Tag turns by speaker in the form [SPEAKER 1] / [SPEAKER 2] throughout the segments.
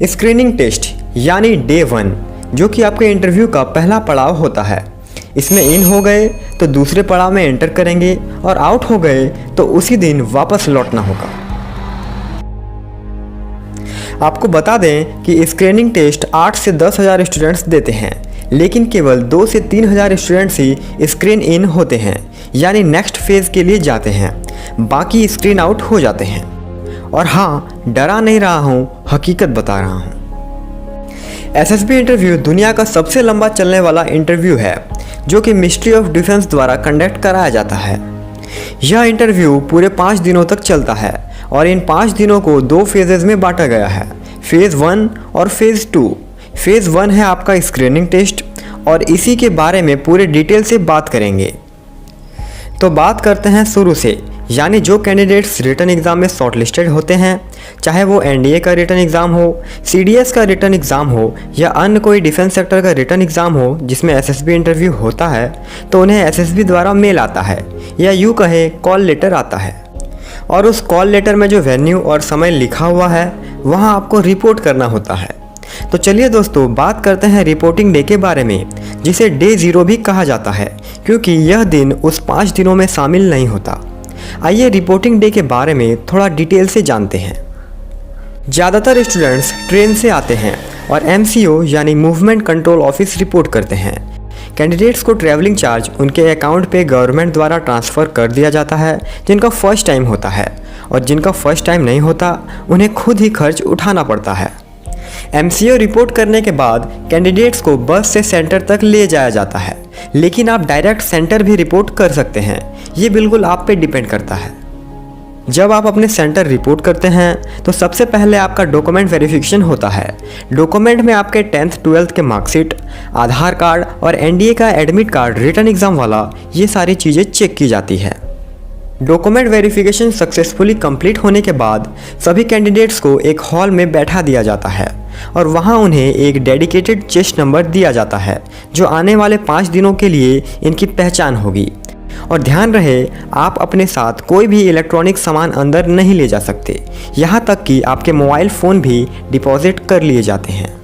[SPEAKER 1] Screening test यानी day 1 जो कि आपके इंटरव्यू का पहला पड़ाव होता है। इसमें इन हो गए तो दूसरे पड़ाव में एंटर करेंगे और आउट हो गए तो उसी दिन वापस लौटना होगा। आपको बता दें कि स्क्रीनिंग टेस्ट 8 से 10 हज़ार स्टूडेंट्स देते हैं, लेकिन केवल 2 से 3 हज़ार स्टूडेंट्स ही स्क्रीन इन होते हैं यानी नेक्स्ट फेज़ के लिए जाते हैं, बाकी स्क्रीन आउट हो जाते हैं। और हाँ, डरा नहीं रहा हूँ, हकीकत बता रहा हूँ। एसएसबी इंटरव्यू दुनिया का सबसे लंबा चलने वाला इंटरव्यू है जो कि मिनिस्ट्री ऑफ डिफेंस द्वारा कंडक्ट कराया जाता है। यह इंटरव्यू पूरे 5 दिनों तक चलता है और इन 5 दिनों को 2 फेजेस में बांटा गया है, फेज़ 1 और फेज़ 2। फेज़ 1 है आपका स्क्रीनिंग टेस्ट और इसी के बारे में पूरे डिटेल से बात करेंगे। तो बात करते हैं शुरू से, यानी जो कैंडिडेट्स रिटन एग्ज़ाम में शॉर्टलिस्टेड होते हैं, चाहे वो एनडीए का रिटन एग्ज़ाम हो, सीडीएस का रिटन एग्ज़ाम हो या अन्य कोई डिफेंस सेक्टर का रिटन एग्ज़ाम हो जिसमें एसएसबी इंटरव्यू होता है, तो उन्हें एसएसबी द्वारा मेल आता है या यूँ कहे कॉल लेटर आता है। और उस कॉल लेटर में जो वेन्यू और समय लिखा हुआ है वहाँ आपको रिपोर्ट करना होता है। तो चलिए दोस्तों, बात करते हैं रिपोर्टिंग डे के बारे में, जिसे डे 0 भी कहा जाता है क्योंकि यह दिन उस 5 दिनों में शामिल नहीं होता। आइए रिपोर्टिंग डे के बारे में थोड़ा डिटेल से जानते हैं। ज़्यादातर स्टूडेंट्स ट्रेन से आते हैं और एमसीओ यानी मूवमेंट कंट्रोल ऑफिस रिपोर्ट करते हैं। कैंडिडेट्स को ट्रैवलिंग चार्ज उनके अकाउंट पे गवर्नमेंट द्वारा ट्रांसफ़र कर दिया जाता है जिनका फर्स्ट टाइम होता है, और जिनका फर्स्ट टाइम नहीं होता उन्हें खुद ही खर्च उठाना पड़ता है। एमसीओ रिपोर्ट करने के बाद कैंडिडेट्स को बस से सेंटर तक ले जाया जाता है, लेकिन आप डायरेक्ट सेंटर भी रिपोर्ट कर सकते हैं, ये बिल्कुल आप पे डिपेंड करता है। जब आप अपने सेंटर रिपोर्ट करते हैं तो सबसे पहले आपका डॉक्यूमेंट वेरिफिकेशन होता है। डॉक्यूमेंट में आपके 10th 12th के मार्कशीट, आधार कार्ड और एनडीए का एडमिट कार्ड रिटर्न एग्ज़ाम वाला, ये सारी चीज़ें चेक की जाती है। डॉक्यूमेंट वेरिफिकेशन सक्सेसफुली कंप्लीट होने के बाद सभी कैंडिडेट्स को एक हॉल में बैठा दिया जाता है और वहां उन्हें एक डेडिकेटेड चेस्ट नंबर दिया जाता है जो आने वाले 5 दिनों के लिए इनकी पहचान होगी। और ध्यान रहे, आप अपने साथ कोई भी इलेक्ट्रॉनिक सामान अंदर नहीं ले जा सकते, यहाँ तक कि आपके मोबाइल फ़ोन भी डिपॉजिट कर लिए जाते हैं।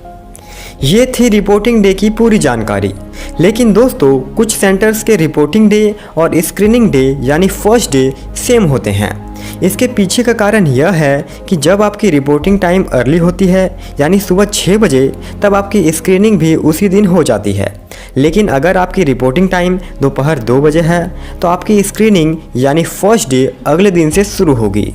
[SPEAKER 1] ये थी रिपोर्टिंग डे की पूरी जानकारी। लेकिन दोस्तों, कुछ सेंटर्स के रिपोर्टिंग डे और स्क्रीनिंग डे यानी फर्स्ट डे सेम होते हैं। इसके पीछे का कारण यह है कि जब आपकी रिपोर्टिंग टाइम अर्ली होती है यानी सुबह 6 बजे, तब आपकी स्क्रीनिंग भी उसी दिन हो जाती है। लेकिन अगर आपकी रिपोर्टिंग टाइम दोपहर 2 बजे है तो आपकी स्क्रीनिंग यानी फर्स्ट डे अगले दिन से शुरू होगी।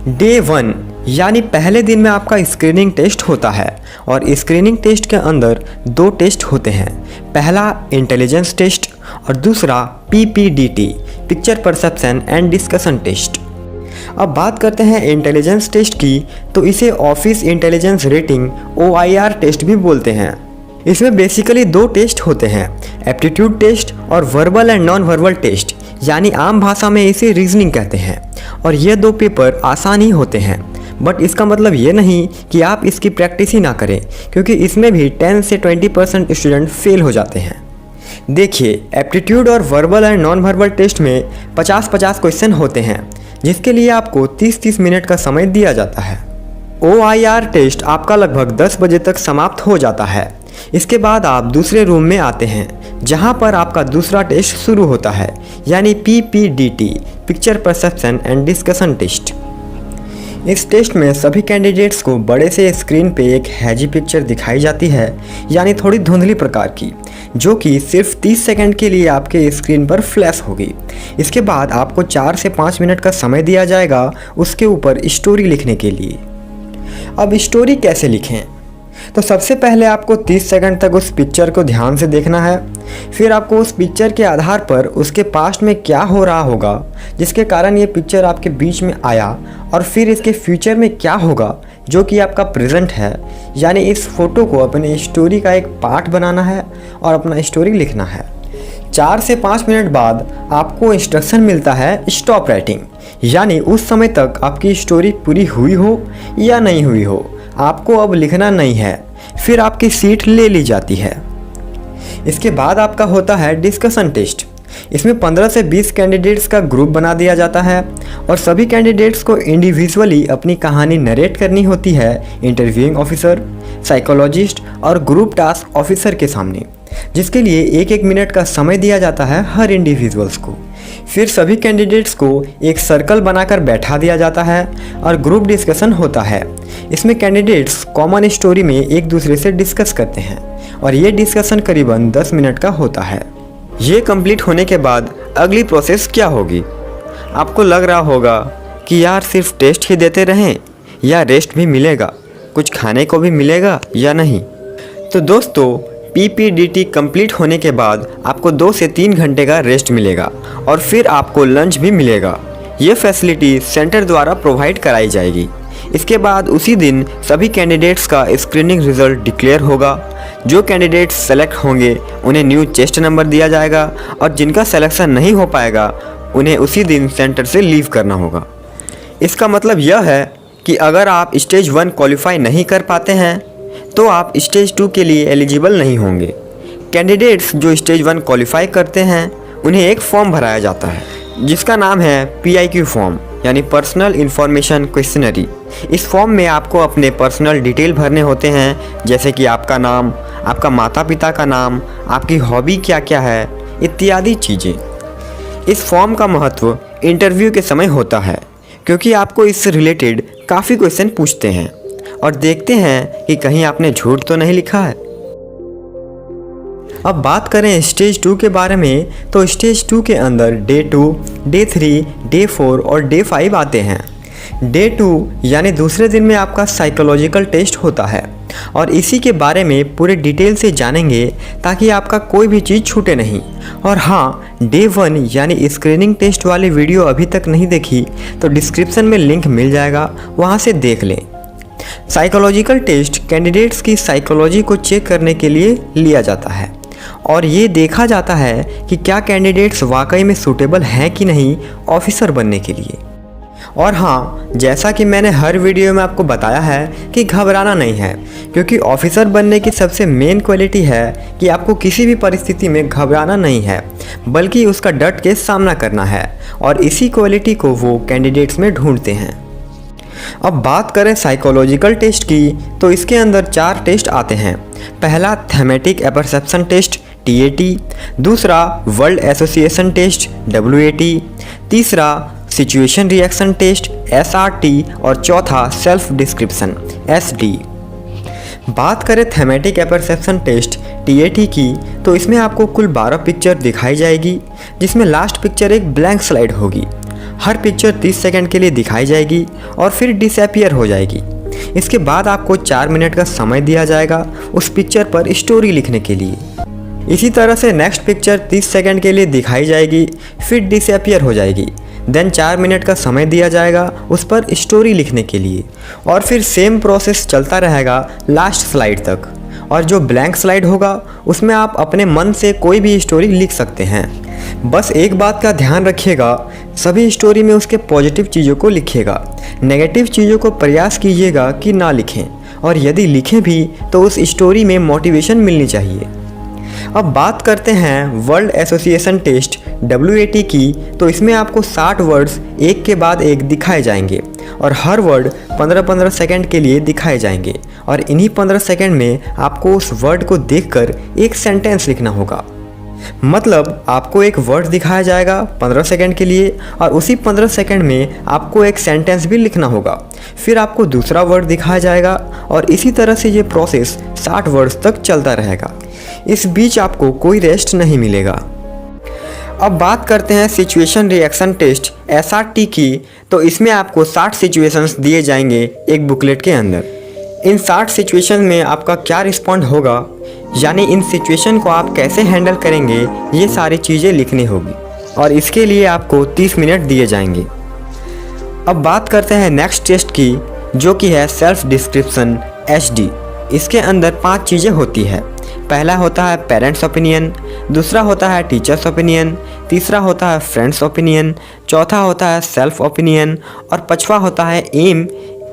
[SPEAKER 1] डे 1 यानी पहले दिन में आपका स्क्रीनिंग टेस्ट होता है और स्क्रीनिंग टेस्ट के अंदर 2 टेस्ट होते हैं। पहला इंटेलिजेंस टेस्ट और दूसरा PPDT, picture perception and discussion test. अब बात करते हैं इंटेलिजेंस टेस्ट की, तो इसे office intelligence rating OIR test भी बोलते हैं। इसमें बेसिकली 2 टेस्ट होते हैं, एप्टीट्यूड टेस्ट और verbal and non verbal test, यानी आम भाषा में इसे रीजनिंग कहते हैं। और ये 2 पेपर आसान ही होते हैं, बट इसका मतलब ये नहीं कि आप इसकी प्रैक्टिस ही ना करें, क्योंकि इसमें भी 10 से 20% स्टूडेंट फेल हो जाते हैं। देखिए, एप्टीट्यूड और verbal and non verbal test में 50-50 क्वेश्चन होते हैं, जिसके लिए आपको 30-30 मिनट का समय दिया जाता है। OIR टेस्ट आपका लगभग 10 बजे तक समाप्त हो जाता है। इसके बाद आप दूसरे रूम में आते हैं जहां पर आपका दूसरा टेस्ट शुरू होता है, यानी PPDT, picture perception and discussion test. इस टेस्ट में सभी कैंडिडेट्स को बड़े से स्क्रीन पे एक हैजी पिक्चर दिखाई जाती है, यानी थोड़ी धुंधली प्रकार की, जो कि सिर्फ 30 सेकंड के लिए आपके स्क्रीन पर फ्लैश होगी। इसके बाद आपको 4 से 5 मिनट का समय दिया जाएगा उसके ऊपर स्टोरी लिखने के लिए। अब स्टोरी कैसे लिखें? तो सबसे पहले आपको 30 सेकंड तक उस पिक्चर को ध्यान से देखना है। फिर आपको उस पिक्चर के आधार पर उसके पास्ट में क्या हो रहा होगा जिसके कारण ये पिक्चर आपके बीच में आया, और फिर इसके फ्यूचर में क्या होगा जो कि आपका प्रेजेंट है, यानी इस फोटो को अपनी स्टोरी का एक पार्ट बनाना है और अपना स्टोरी लिखना है। 4 से 5 मिनट बाद आपको इंस्ट्रक्शन मिलता है स्टॉप राइटिंग, यानी उस समय तक आपकी स्टोरी पूरी हुई हो या नहीं हुई हो, आपको अब लिखना नहीं है। फिर आपकी सीट ले ली जाती है। इसके बाद आपका होता है डिस्कशन टेस्ट। इसमें 15 से 20 कैंडिडेट्स का ग्रुप बना दिया जाता है और सभी कैंडिडेट्स को इंडिविजुअली अपनी कहानी नरेट करनी होती है इंटरव्यूइंग ऑफिसर, साइकोलॉजिस्ट और ग्रुप टास्क ऑफिसर के सामने, जिसके लिए 1-1 मिनट का समय दिया जाता है हर इंडिविजुअल्स को। फिर सभी कैंडिडेट्स को एक सर्कल बनाकर बैठा दिया जाता है और ग्रुप डिस्कशन होता है। इसमें कैंडिडेट्स कॉमन स्टोरी में एक दूसरे से डिस्कस करते हैं और ये डिस्कशन करीबन 10 मिनट का होता है। ये कंप्लीट होने के बाद अगली प्रोसेस क्या होगी? आपको लग रहा होगा कि यार सिर्फ टेस्ट ही देते रहें या रेस्ट भी मिलेगा, कुछ खाने को भी मिलेगा या नहीं? तो दोस्तों, PPDT कंप्लीट होने के बाद आपको 2 से 3 घंटे का रेस्ट मिलेगा और फिर आपको लंच भी मिलेगा। ये फैसिलिटी सेंटर द्वारा प्रोवाइड कराई जाएगी। इसके बाद उसी दिन सभी कैंडिडेट्स का स्क्रीनिंग रिजल्ट डिक्लेयर होगा। जो कैंडिडेट्स सेलेक्ट होंगे उन्हें न्यू चेस्ट नंबर दिया जाएगा और जिनका सिलेक्शन नहीं हो पाएगा उन्हें उसी दिन सेंटर से लीव करना होगा। इसका मतलब यह है कि अगर आप स्टेज 1 क्वालिफाई नहीं कर पाते हैं तो आप स्टेज 2 के लिए एलिजिबल नहीं होंगे। कैंडिडेट्स जो स्टेज 1 क्वालिफाई करते हैं उन्हें एक फॉर्म भराया जाता है जिसका नाम है PIQ फॉर्म, यानी पर्सनल इन्फॉर्मेशन क्वेश्चनरी। इस फॉर्म में आपको अपने पर्सनल डिटेल भरने होते हैं, जैसे कि आपका नाम, आपका माता पिता का नाम, आपकी हॉबी क्या क्या है, इत्यादि चीज़ें। इस फॉर्म का महत्व इंटरव्यू के समय होता है क्योंकि आपको इससे रिलेटेड काफ़ी क्वेश्चन पूछते हैं और देखते हैं कि कहीं आपने झूठ तो नहीं लिखा है। अब बात करें स्टेज 2 के बारे में, तो स्टेज 2 के अंदर डे 2, डे 3, डे 4 और डे 5 आते हैं। डे 2 यानी दूसरे दिन में आपका साइकोलॉजिकल टेस्ट होता है और इसी के बारे में पूरे डिटेल से जानेंगे ताकि आपका कोई भी चीज़ छूटे नहीं। और हाँ, डे 1 यानी स्क्रीनिंग टेस्ट वाली वीडियो अभी तक नहीं देखी तो डिस्क्रिप्शन में लिंक मिल जाएगा, वहाँ से देख लें। साइकोलॉजिकल टेस्ट कैंडिडेट्स की साइकोलॉजी को चेक करने के लिए लिया जाता है और ये देखा जाता है कि क्या कैंडिडेट्स वाकई में सूटेबल हैं कि नहीं ऑफिसर बनने के लिए। और हाँ, जैसा कि मैंने हर वीडियो में आपको बताया है कि घबराना नहीं है, क्योंकि ऑफिसर बनने की सबसे मेन क्वालिटी है कि आपको किसी भी परिस्थिति में घबराना नहीं है, बल्कि उसका डट के सामना करना है और इसी क्वालिटी को वो कैंडिडेट्स में ढूंढते हैं। अब बात करें साइकोलॉजिकल टेस्ट की, तो इसके अंदर 4 टेस्ट आते हैं। पहला थेमेटिक अपरसेप्शन टेस्ट TAT, दूसरा वर्ल्ड एसोसिएशन टेस्ट WAT, तीसरा सिचुएशन रिएक्शन टेस्ट SRT और चौथा सेल्फ डिस्क्रिप्शन SD। बात करें थेमेटिक अपरसेप्शन टेस्ट TAT की, तो इसमें आपको कुल 12 पिक्चर दिखाई जाएगी, जिसमें लास्ट पिक्चर एक ब्लैंक स्लाइड होगी। हर पिक्चर 30 सेकंड के लिए दिखाई जाएगी और फिर डिसअपीयर हो जाएगी। इसके बाद आपको 4 मिनट का समय दिया जाएगा उस पिक्चर पर स्टोरी लिखने के लिए। इसी तरह से नेक्स्ट पिक्चर 30 सेकंड के लिए दिखाई जाएगी, फिर डिसअपीयर हो जाएगी। देन 4 मिनट का समय दिया जाएगा उस पर स्टोरी लिखने के लिए और फिर सेम प्रोसेस चलता रहेगा लास्ट स्लाइड तक। और जो ब्लैंक स्लाइड होगा उसमें आप अपने मन से कोई भी स्टोरी लिख सकते हैं। बस एक बात का ध्यान रखिएगा, सभी स्टोरी में उसके पॉजिटिव चीज़ों को लिखिएगा, नेगेटिव चीज़ों को प्रयास कीजिएगा कि ना लिखें, और यदि लिखें भी तो उस स्टोरी में मोटिवेशन मिलनी चाहिए। अब बात करते हैं वर्ल्ड एसोसिएशन टेस्ट WAT की, तो इसमें आपको 60 वर्ड्स एक के बाद एक दिखाए जाएंगे और हर वर्ड 15-15 सेकंड के लिए दिखाए जाएंगे और इन्हीं 15 सेकंड में आपको उस वर्ड को देखकर एक सेंटेंस लिखना होगा। मतलब आपको एक वर्ड दिखाया जाएगा 15 सेकंड के लिए और उसी 15 सेकंड में आपको एक सेंटेंस भी लिखना होगा। फिर आपको दूसरा वर्ड दिखाया जाएगा और इसी तरह से ये प्रोसेस 60 वर्ड्स तक चलता रहेगा। इस बीच आपको कोई रेस्ट नहीं मिलेगा। अब बात करते हैं सिचुएशन रिएक्शन टेस्ट SRT की, तो इसमें आपको 60 सिचुएशंस दिए जाएंगे एक बुकलेट के अंदर। इन 60 सिचुएशन में आपका क्या रिस्पॉन्ड होगा, यानी इन सिचुएशन को आप कैसे हैंडल करेंगे, ये सारी चीज़ें लिखनी होगी और इसके लिए आपको 30 मिनट दिए जाएंगे। अब बात करते हैं नेक्स्ट टेस्ट की, जो कि है सेल्फ डिस्क्रिप्शन SD। इसके अंदर 5 चीज़ें होती है। पहला होता है पेरेंट्स ओपिनियन, दूसरा होता है टीचर्स ओपिनियन, तीसरा होता है फ्रेंड्स ओपिनियन, चौथा होता है सेल्फ ओपिनियन और 5वां होता है एम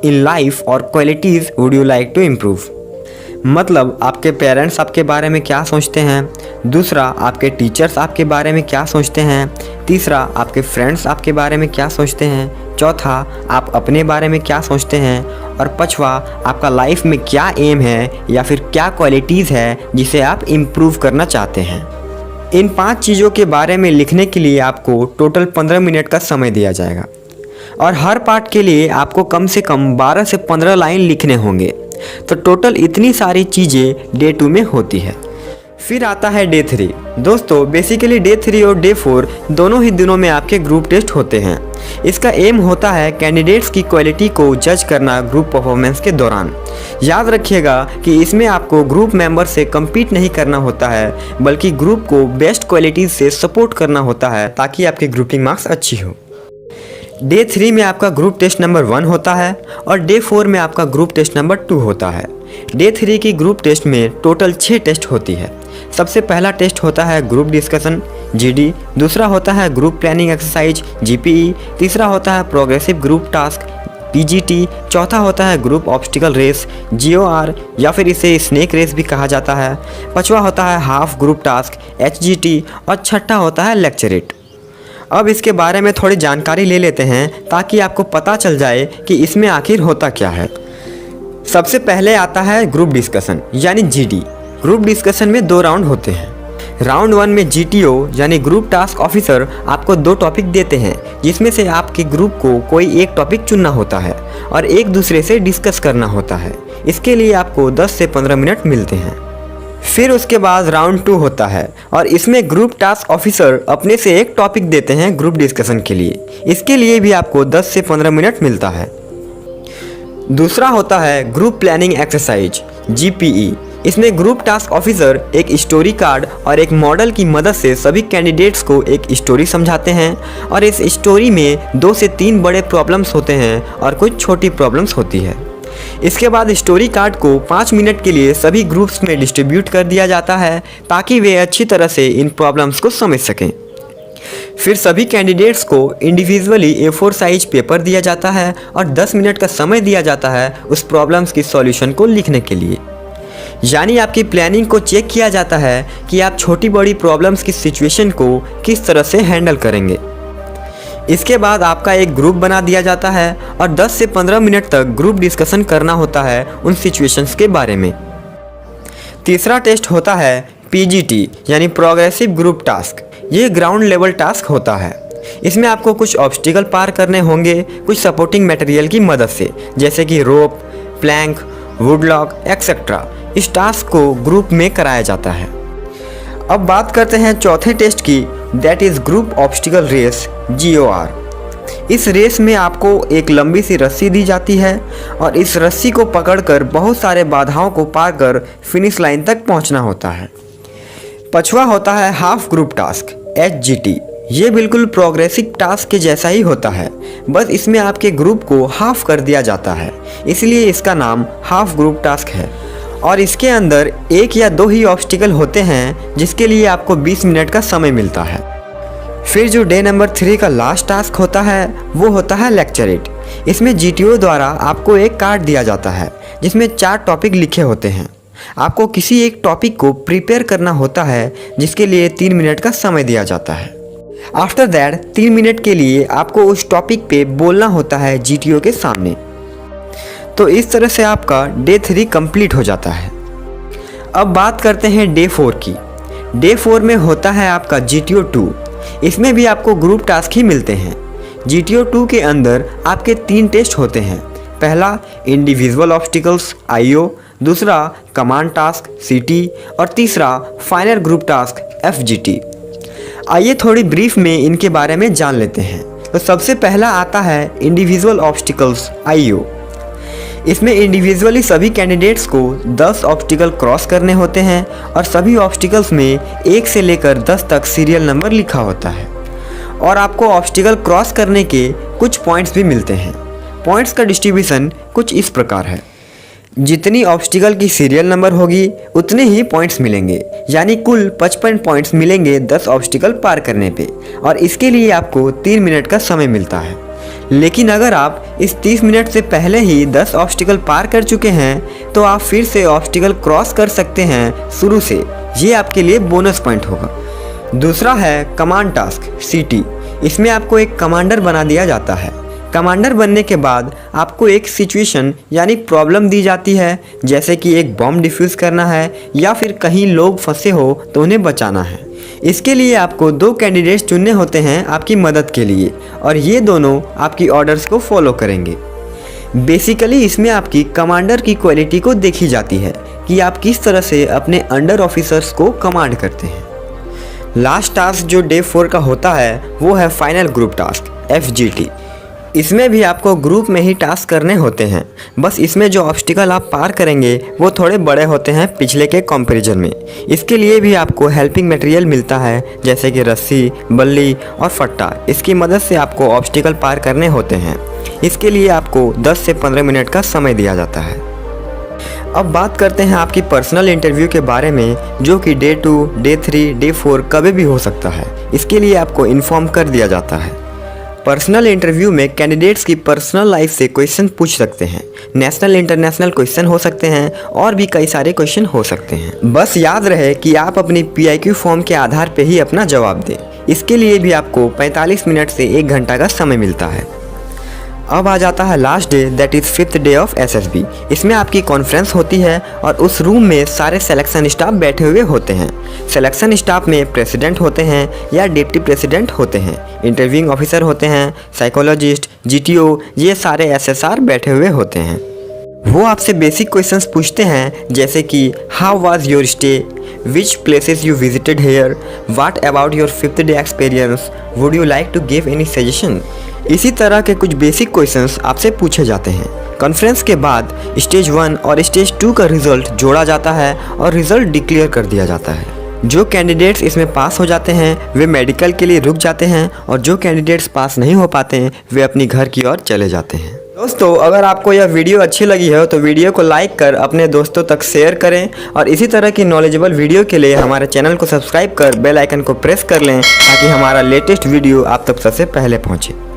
[SPEAKER 1] इन लाइफ और qualities would you like to improve. मतलब आपके पेरेंट्स आपके बारे में क्या सोचते हैं, दूसरा आपके टीचर्स आपके बारे में क्या सोचते हैं, तीसरा आपके फ्रेंड्स आपके बारे में क्या सोचते हैं, चौथा आप अपने बारे में क्या सोचते हैं, और पांचवा आपका लाइफ में क्या एम है या फिर क्या क्वालिटीज़ है जिसे आप इम्प्रूव करना चाहते हैं। इन 5 चीज़ों के बारे में लिखने के लिए आपको टोटल 15 मिनट का समय दिया जाएगा और हर पार्ट के लिए आपको कम से कम 12 से 15 लाइन लिखने होंगे। तो टोटल इतनी सारी चीज़ें डे 2 में होती है। फिर आता है डे 3। दोस्तों बेसिकली डे 3 और डे 4 दोनों ही दिनों में आपके ग्रुप टेस्ट होते हैं। इसका एम होता है कैंडिडेट्स की क्वालिटी को जज करना ग्रुप परफॉर्मेंस के दौरान। याद रखिएगा कि इसमें आपको ग्रुप मेंबर से कम्पीट नहीं करना होता है, बल्कि ग्रुप को बेस्ट क्वालिटीज़ से सपोर्ट करना होता है ताकि आपकी ग्रुपिंग मार्क्स अच्छी हो। डे 3 में आपका ग्रुप टेस्ट नंबर 1 होता है और डे 4 में आपका ग्रुप टेस्ट नंबर 2 होता है। डे 3 की ग्रुप टेस्ट में टोटल 6 टेस्ट होती है। सबसे पहला टेस्ट होता है ग्रुप डिस्कशन GD, दूसरा होता है ग्रुप प्लानिंग एक्सरसाइज GPE, तीसरा होता है प्रोग्रेसिव ग्रुप टास्क PGT, चौथा होता है ग्रुप ऑब्स्टिकल रेस GOR या फिर इसे स्नेक रेस भी कहा जाता है, पांचवा होता है हाफ ग्रुप टास्क HGT और छठा होता है लेक्चरेट। अब इसके बारे में थोड़ी जानकारी ले लेते हैं ताकि आपको पता चल जाए कि इसमें आखिर होता क्या है। सबसे पहले आता है ग्रुप डिस्कशन यानी GD। ग्रुप डिस्कशन में 2 राउंड होते हैं। राउंड 1 में GTO यानी ग्रुप टास्क ऑफिसर आपको 2 टॉपिक देते हैं जिसमें से आपके ग्रुप को कोई एक टॉपिक चुनना होता है और एक दूसरे से डिस्कस करना होता है। इसके लिए आपको 10 से 15 मिनट मिलते हैं। फिर उसके बाद राउंड 2 होता है और इसमें ग्रुप टास्क ऑफिसर अपने से एक टॉपिक देते हैं ग्रुप डिस्कशन के लिए। इसके लिए भी आपको 10 से 15 मिनट मिलता है। दूसरा होता है ग्रुप प्लानिंग एक्सरसाइज GPE। इसमें ग्रुप टास्क ऑफिसर एक स्टोरी कार्ड और एक मॉडल की मदद से सभी कैंडिडेट्स को एक स्टोरी समझाते हैं और इस स्टोरी में 2 से 3 बड़े प्रॉब्लम्स होते हैं और कुछ छोटी प्रॉब्लम्स होती है। इसके बाद स्टोरी कार्ड को 5 मिनट के लिए सभी ग्रुप्स में डिस्ट्रीब्यूट कर दिया जाता है ताकि वे अच्छी तरह से इन प्रॉब्लम्स को समझ सकें। फिर सभी कैंडिडेट्स को इंडिविजुअली A4 साइज पेपर दिया जाता है और 10 मिनट का समय दिया जाता है उस प्रॉब्लम्स की सॉल्यूशन को लिखने के लिए। यानी आपकी प्लानिंग को चेक किया जाता है कि आप छोटी बड़ी प्रॉब्लम्स की सिचुएशन को किस तरह से हैंडल करेंगे। इसके बाद आपका एक ग्रुप बना दिया जाता है और 10 से 15 मिनट तक ग्रुप डिस्कशन करना होता है उन सिचुएशंस के बारे में। तीसरा टेस्ट होता है PGT यानी प्रोग्रेसिव ग्रुप टास्क। ये ग्राउंड लेवल टास्क होता है। इसमें आपको कुछ ऑब्स्टिकल पार करने होंगे कुछ सपोर्टिंग मटेरियल की मदद से, जैसे कि रोप, प्लैंक, वुडलॉक एक्सेट्रा। इस टास्क को ग्रुप में कराया जाता है। अब बात करते हैं चौथे टेस्ट की, that is group obstacle race GOR। इस रेस में आपको एक लंबी सी रस्सी दी जाती है और इस रस्सी को पकड़कर बहुत सारे बाधाओं को पार कर फिनिश लाइन तक पहुंचना होता है। पांचवा होता है हाफ ग्रुप टास्क HGT। ये बिल्कुल प्रोग्रेसिव टास्क के जैसा ही होता है, बस इसमें आपके ग्रुप को हाफ कर दिया जाता है, इसलिए इसका नाम हाफ ग्रुप टास्क है। और इसके अंदर 1 या 2 ही ऑब्स्टिकल होते हैं जिसके लिए आपको 20 मिनट का समय मिलता है। फिर जो डे नंबर 3 का लास्ट टास्क होता है वो होता है लेक्चरेट। इसमें GTO द्वारा आपको एक कार्ड दिया जाता है जिसमें 4 टॉपिक लिखे होते हैं। आपको किसी एक टॉपिक को प्रिपेयर करना होता है जिसके लिए 3 मिनट का समय दिया जाता है। आफ्टर दैट 3 मिनट के लिए आपको उस टॉपिक पे बोलना होता है GTO के सामने। तो इस तरह से आपका डे 3 कंप्लीट हो जाता है। अब बात करते हैं डे 4 की। डे 4 में होता है आपका GTO 2। इसमें भी आपको ग्रुप टास्क ही मिलते हैं। GTO 2 के अंदर आपके 3 टेस्ट होते हैं। पहला इंडिविजुअल ऑब्स्टिकल्स IO, दूसरा कमांड टास्क CT और तीसरा फाइनल ग्रुप टास्क FGT। आइए थोड़ी ब्रीफ में इनके बारे में जान लेते हैं। तो सबसे पहला आता है इंडिविजुअल ऑब्स्टिकल्स IO। इसमें इंडिविजुअली सभी कैंडिडेट्स को 10 ऑब्स्टिकल क्रॉस करने होते हैं और सभी ऑब्स्टिकल्स में 1 से लेकर 10 तक सीरियल नंबर लिखा होता है और आपको ऑब्स्टिकल क्रॉस करने के कुछ पॉइंट्स भी मिलते हैं। पॉइंट्स का डिस्ट्रीब्यूशन कुछ इस प्रकार है, जितनी ऑब्स्टिकल की सीरियल नंबर होगी उतने ही पॉइंट्स मिलेंगे, यानी कुल 55 पॉइंट्स मिलेंगे 10 ऑब्स्टिकल पार करने पे और इसके लिए आपको 3 मिनट का समय मिलता है। लेकिन अगर आप इस 30 मिनट से पहले ही 10 ऑब्स्टिकल पार कर चुके हैं तो आप फिर से ऑब्स्टिकल क्रॉस कर सकते हैं शुरू से। ये आपके लिए बोनस पॉइंट होगा। दूसरा है कमांड टास्क CT। इसमें आपको एक कमांडर बना दिया जाता है। कमांडर बनने के बाद आपको एक सिचुएशन यानी प्रॉब्लम दी जाती है, जैसे कि एक बॉम्ब डिफ्यूज़ करना है या फिर कहीं लोग फंसे हो तो उन्हें बचाना है। इसके लिए आपको 2 कैंडिडेट्स चुनने होते हैं आपकी मदद के लिए, और ये दोनों आपकी ऑर्डर्स को फॉलो करेंगे। बेसिकली इसमें आपकी कमांडर की क्वालिटी को देखी जाती है कि आप किस तरह से अपने अंडर ऑफिसर्स को कमांड करते हैं। लास्ट टास्क जो डे 4 का होता है वो है फाइनल ग्रुप टास्क FGT। इसमें भी आपको ग्रुप में ही टास्क करने होते हैं, बस इसमें जो ऑब्स्टिकल आप पार करेंगे वो थोड़े बड़े होते हैं पिछले के कंपैरिजन में। इसके लिए भी आपको हेल्पिंग मटेरियल मिलता है, जैसे कि रस्सी, बल्ली और फट्टा। इसकी मदद से आपको ऑब्स्टिकल पार करने होते हैं। इसके लिए आपको 10 से 15 मिनट का समय दिया जाता है। अब बात करते हैं आपकी पर्सनल इंटरव्यू के बारे में, जो कि डे 2, डे 3, डे 4 कभी भी हो सकता है। इसके लिए आपको इन्फॉर्म कर दिया जाता है। पर्सनल इंटरव्यू में कैंडिडेट्स की पर्सनल लाइफ से क्वेश्चन पूछ सकते हैं। नेशनल इंटरनेशनल क्वेश्चन हो सकते हैं और भी कई सारे क्वेश्चन हो सकते हैं। बस याद रहे कि आप अपनी PIQ फॉर्म के आधार पे ही अपना जवाब दें। इसके लिए भी आपको 45 मिनट से 1 घंटा का समय मिलता है। अब आ जाता है last day, that is 5th day of SSB। इसमें आपकी कॉन्फ्रेंस होती है और उस रूम में सारे सिलेक्शन स्टाफ बैठे हुए होते हैं। सिलेक्शन स्टाफ में प्रेसिडेंट होते हैं या डिप्टी प्रेसिडेंट होते हैं, इंटरव्यूइंग ऑफिसर होते हैं, साइकोलॉजिस्ट, GTO, ये सारे SSR बैठे हुए होते हैं। वो आपसे बेसिक क्वेश्चंस पूछते हैं, जैसे कि how was your stay, which places you visited here, what about your 5th day experience, would you like to give any suggestion. इसी तरह के कुछ बेसिक क्वेश्चंस आपसे पूछे जाते हैं। कॉन्फ्रेंस के बाद स्टेज 1 और स्टेज 2 का रिजल्ट जोड़ा जाता है और रिजल्ट डिक्लेयर कर दिया जाता है। जो कैंडिडेट्स इसमें पास हो जाते हैं वे मेडिकल के लिए रुक जाते हैं, और जो कैंडिडेट्स पास नहीं हो पाते हैं वे अपनी घर की ओर चले जाते हैं। दोस्तों, अगर आपको यह वीडियो अच्छी लगी है तो वीडियो को लाइक कर अपने दोस्तों तक शेयर करें, और इसी तरह की नॉलेजेबल वीडियो के लिए हमारे चैनल को सब्सक्राइब कर बेल आइकन को प्रेस कर लें, ताकि हमारा लेटेस्ट वीडियो आप तक सबसे पहले पहुंचे।